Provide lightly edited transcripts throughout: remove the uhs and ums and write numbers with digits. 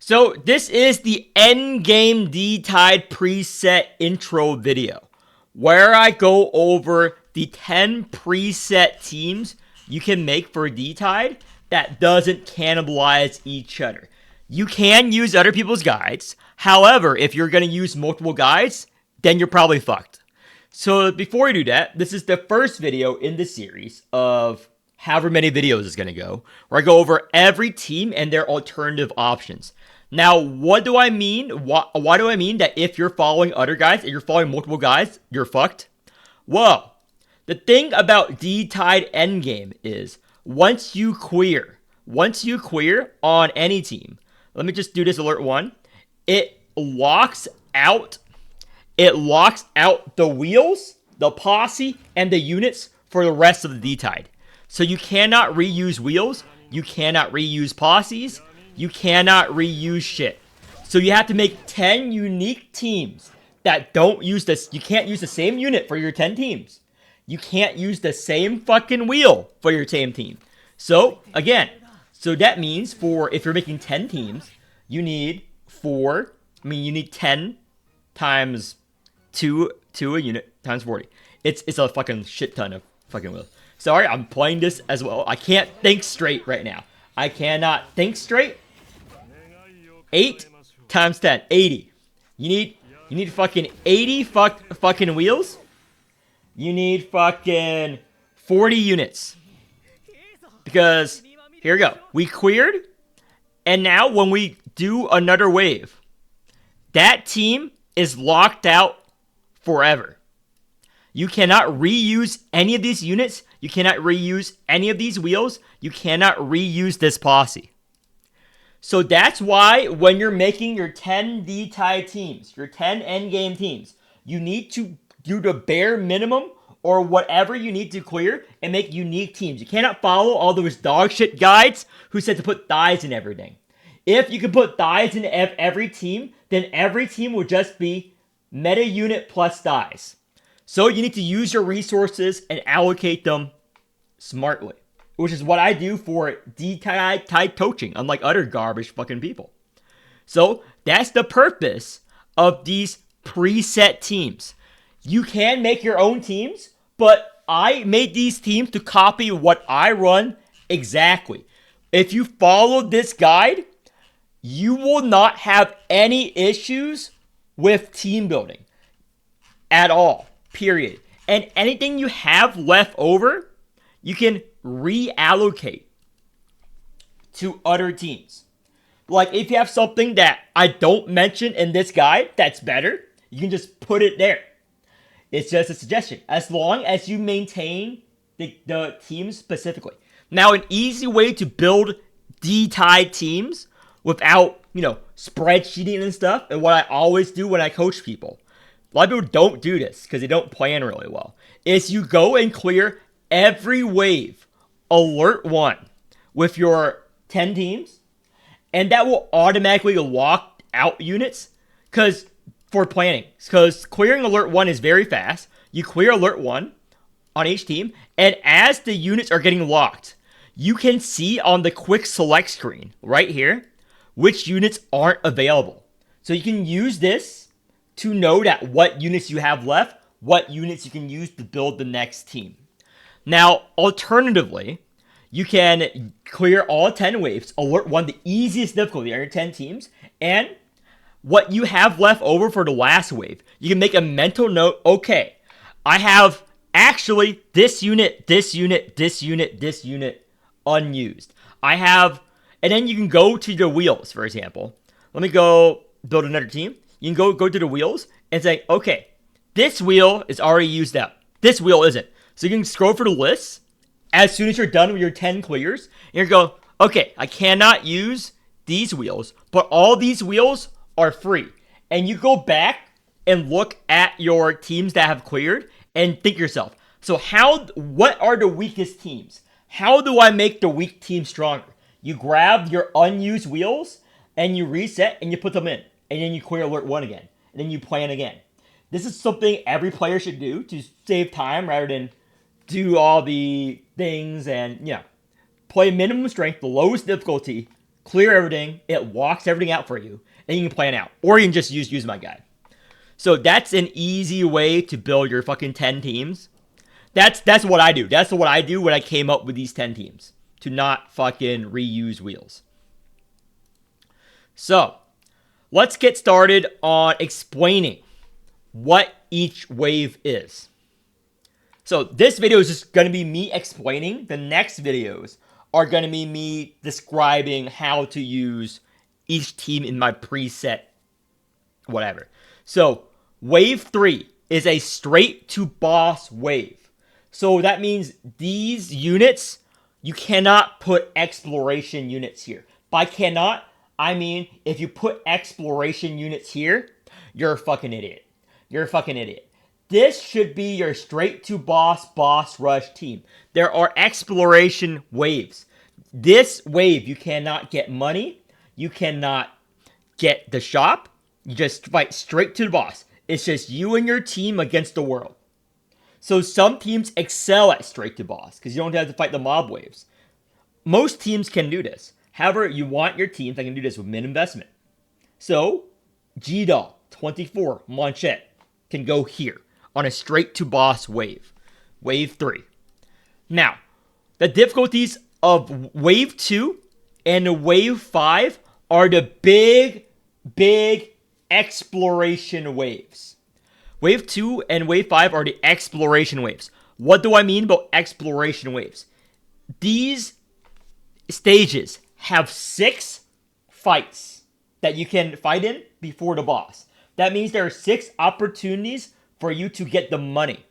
So this is the Endgame D-Tide preset intro video, where I go over the 10 preset teams you can make for D-Tide that doesn't cannibalize each other. You can use other people's guides. However, if you're going to use multiple guides, then you're probably fucked. So before we do that, this is the first video in the series of however many videos is going to go, where I go over every team and their alternative options. Now, what do I mean? Why do I mean that if you're following other guys and you're following multiple guys, you're fucked? Well, the thing about D-Tide Endgame is once you clear on any team, let me just do this alert one, it locks out the wheels, the posse, and the units for the rest of the D-Tide. So you cannot reuse wheels, you cannot reuse posses, you cannot reuse shit. So you have to make 10 unique teams that don't use this. You can't use the same unit for your 10 teams. You can't use the same fucking wheel for your same team. So, again, that means if you're making 10 teams, you need 10 times 2 a unit times 40. It's a fucking shit ton of fucking wheels. Sorry, I'm playing this as well. I can't think straight right now. I cannot think straight. 8 times 10, 80. You need fucking 80 fucking wheels. You need fucking 40 units. Because, here we go. We cleared. And now when we do another wave, that team is locked out forever. You cannot reuse any of these units. You cannot reuse any of these wheels. You cannot reuse this posse. So that's why when you're making your 10 D-Tide teams, your 10 endgame teams, you need to do the bare minimum or whatever you need to clear and make unique teams. You cannot follow all those dog shit guides who said to put thighs in everything. If you could put thighs in every team, then every team would just be meta unit plus thighs. So you need to use your resources and allocate them smartly, which is what I do for D-Tide coaching, unlike other garbage fucking people. So that's the purpose of these preset teams. You can make your own teams, but I made these teams to copy what I run exactly. If you follow this guide, you will not have any issues with team building at all, period. And anything you have left over, you can reallocate to other teams. Like if you have something that I don't mention in this guide that's better, you can just put it there. It's just a suggestion, as long as you maintain the team specifically. Now, an easy way to build D-Tide teams without, spreadsheeting and stuff, and what I always do when I coach people, a lot of people don't do this because they don't plan really well, is you go and clear every wave, alert 1, with your 10 teams, and that will automatically lock out units for planning. Because clearing alert 1 is very fast. You clear alert 1 on each team, and as the units are getting locked, you can see on the quick select screen right here which units aren't available. So you can use this to know that what units you have left, what units you can use to build the next team. Now, alternatively, you can clear all 10 waves, alert 1, the easiest difficulty on your 10 teams, and what you have left over for the last wave, you can make a mental note, okay, I have actually this unit unused. And then you can go to the wheels, for example. Let me go build another team. You can go to the wheels and say, okay, this wheel is already used up. This wheel isn't. So you can scroll for the list as soon as you're done with your 10 clears. And you go, okay, I cannot use these wheels, but all these wheels are free. And you go back and look at your teams that have cleared and think yourself, so what are the weakest teams? How do I make the weak team stronger? You grab your unused wheels and you reset and you put them in. And then you clear alert 1 again. And then you plan again. This is something every player should do to save time rather than do all the things and, play minimum strength, the lowest difficulty, clear everything, it walks everything out for you, and you can plan out. Or you can just use my guide. So that's an easy way to build your fucking 10 teams. That's what I do. That's what I do when I came up with these 10 teams. To not fucking reuse wheels. So, let's get started on explaining what each wave is. So, this video is just going to be me explaining. The next videos are going to be me describing how to use each team in my preset whatever. So, wave 3 is a straight to boss wave. So, that means these units, you cannot put exploration units here. By cannot, I mean if you put exploration units here, you're a fucking idiot. You're a fucking idiot. This should be your straight to boss rush team. There are exploration waves. This wave, you cannot get money. You cannot get the shop. You just fight straight to the boss. It's just you and your team against the world. So some teams excel at straight to boss because you don't have to fight the mob waves. Most teams can do this. However, you want your teams that can do this with min investment. So, G-Doll 24 Manchette can go here on a straight to boss wave. Wave 3. Now, the difficulties of wave 2 and wave 5 are the big exploration waves. Wave 2 and wave 5 are the exploration waves. What do I mean about exploration waves? These stages have 6 fights that you can fight in before the boss. That means there are 6 opportunities for you to get the money.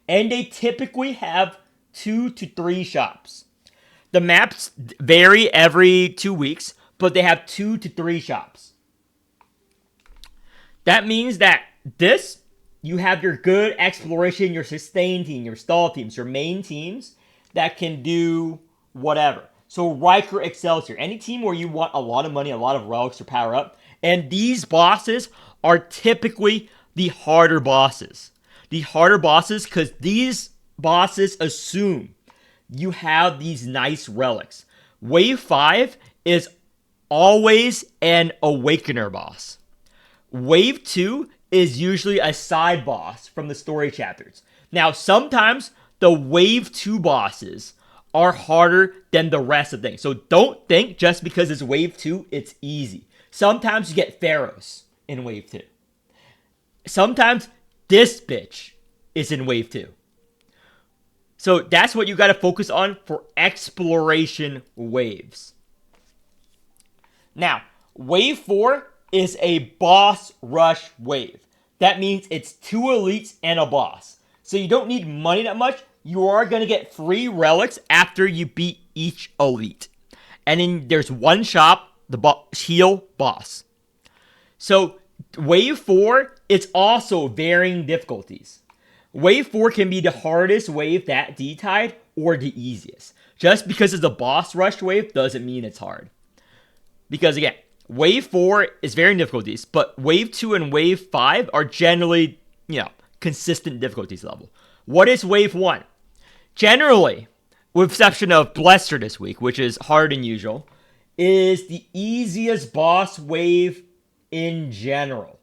And they typically have 2 to 3 shops. The maps vary every 2 weeks, but they have 2 to 3 shops. That means that this, you have your good exploration, your sustain team, your stall teams, your main teams that can do whatever. So Riker excels here. Any team where you want a lot of money, a lot of relics to power up. And these bosses are typically the harder bosses. The harder bosses because these bosses assume you have these nice relics. Wave 5 is always an Awakener boss. Wave 2 is usually a side boss from the story chapters. Now, sometimes the Wave 2 bosses are harder than the rest of things. So don't think just because it's Wave 2, it's easy. Sometimes you get Pharaohs in Wave 2. Sometimes this bitch is in Wave 2. So that's what you got to focus on for exploration waves. Now, Wave 4 is a boss rush wave. That means it's 2 elites and a boss. So you don't need money that much. You are going to get free relics after you beat each elite. And then there's one shop, the heal boss. So Wave 4, it's also varying difficulties. Wave 4 can be the hardest wave that D-tied or the easiest. Just because it's a boss rush wave doesn't mean it's hard. Because again, Wave 4 is varying difficulties, but Wave 2 and Wave 5 are generally, consistent difficulties level. What is Wave 1? Generally, with exception of Blester this week, which is harder than usual, is the easiest boss wave in general.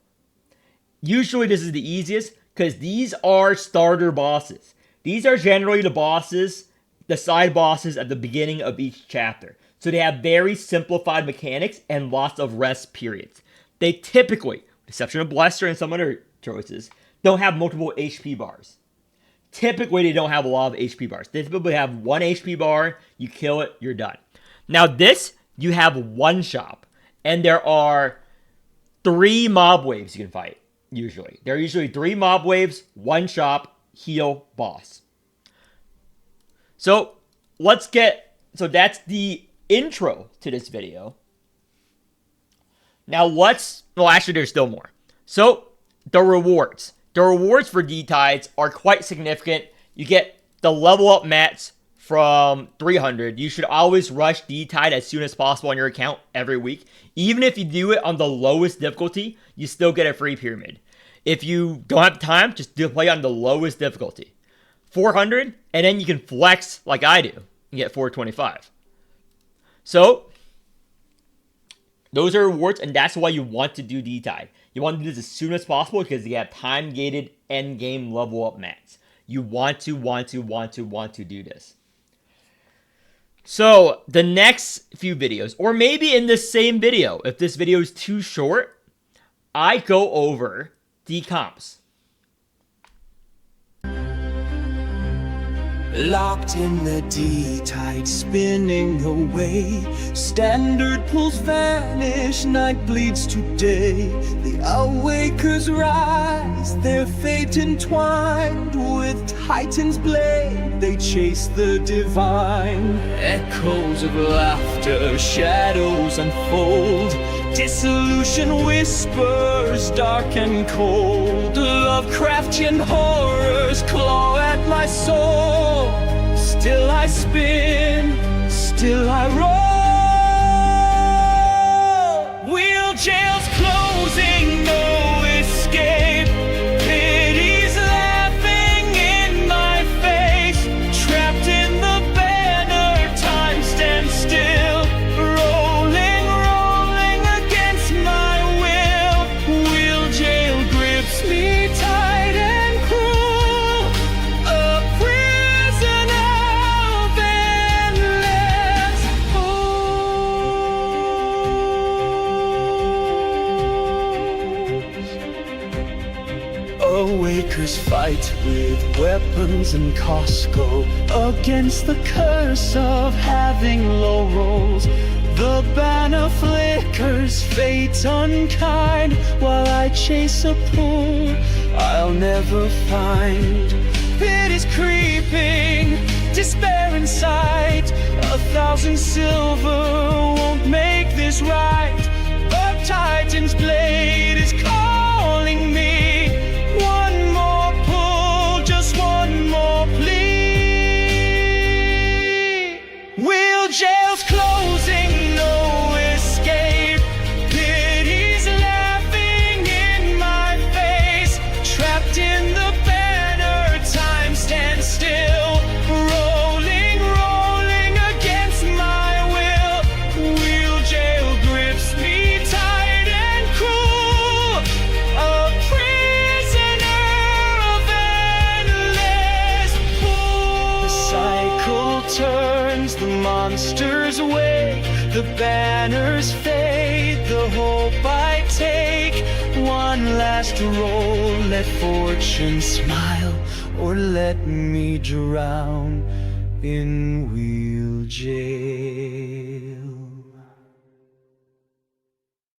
Usually this is the easiest because these are starter bosses. These are generally the bosses, the side bosses at the beginning of each chapter. So they have very simplified mechanics and lots of rest periods. They typically, with the exception of Blester and some other choices, don't have multiple HP bars. Typically, they don't have a lot of HP bars. They typically have 1 HP bar, you kill it, you're done. Now this, you have one shop, and there are 3 mob waves you can fight, usually. There are usually 3 mob waves, 1 shop, heal, boss. So that's the intro to this video. Now actually there's still more. So, the rewards. The rewards for D-Tides are quite significant. You get the level up mats from 300. You should always rush D-Tide as soon as possible on your account every week. Even if you do it on the lowest difficulty, you still get a free pyramid. If you don't have time, just play on the lowest difficulty. 400, and then you can flex like I do and get 425. So, Those are rewards, and that's why you want to do D-Tide. You want to do this as soon as possible because you have time-gated endgame level up mats. You want to do this. So, the next few videos, or maybe in this same video, if this video is too short, I go over the comps. Locked in the D-Tide, spinning away. Standard pulls vanish, night bleeds to day. The Awakers rise, their fate entwined. With Titan's blade, they chase the divine. Echoes of laughter, shadows unfold. Dissolution whispers, dark and cold. Lovecraftian horrors claw at my soul. Still I spin, still I roll. Wheel jails closing, no escape. Pity's laughing in my face. Trapped in the banner, time stands still. Rolling, rolling against my will. Wheel jail grips me tight and cruel. A prisoner of endless hopes. Awakers fight with weapons and Costco against the curse of having low rolls. The banner flickers, fate unkind, while I chase a pull I'll never find. Pity's creeping, despair in sight. 1,000 silver won't make this right. A Titan's blade is calling me. One more pull, just one more plea. Wheel jails closing, no escape. Pity's laughing in my face. Trapped in the banner, time stands still. Rolling, rolling against my will. Wheel jail grips me tight and cruel. A prisoner of endless pull. The cycle turns, the monsters wake. The banners fade, the hope I take. One last roll, let fortune smile, or let me drown in wheel jail.